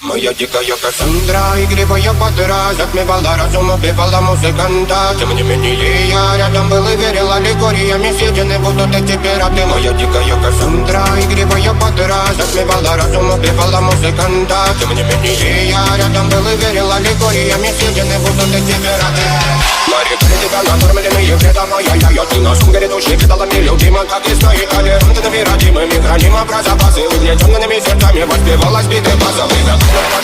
Моя дикая Кассандра, игривая подра, затмевала разум, убивала музыканта. Тем не менее я рядом был и верил аллегориями, съедены будут эти пираты. Моя дикая Кассандра, игривая подра, затмевала разум, убивала музыканта. Тем не менее я рядом был и верил аллегориями, съедены будут эти пираты. Нарекали тебя накормленные предом, ай-яй-яй, ты на сумгаре души кидалами любима, как и сна и толерантными родимыми, хранима про запасы, угнетенными сердцами воспевалась биты базовых.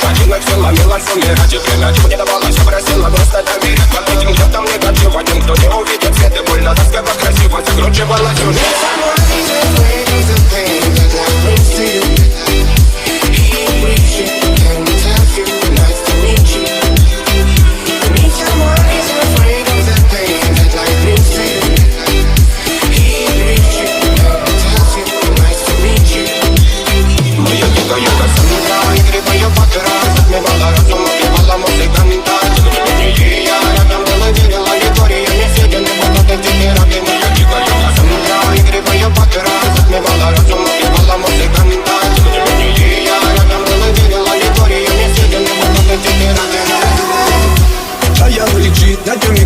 Пожадина все ломилась, умирать и время чего не давалось, просила просто доверять. Под этим где-то негатив, один, кто не увидит свет и больно, тоскливо красиво закручивала сюжет.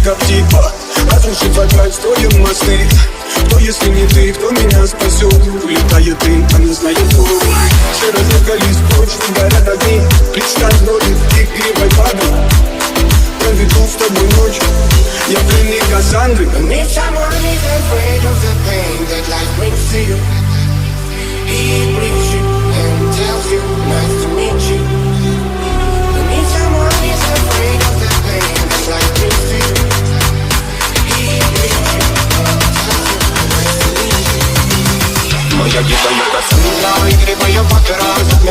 Как типа разрушить вокруг строим мосты. Кто, если не ты, кто меня спасет? Улетает дым, она знает кто. Все разыгрались прочь, горят огни. Представь ноги, игривой падай. Проведу с тобой ночь. Я пленник Кассандры. If someone is afraid of the pain that life brings to you, he brings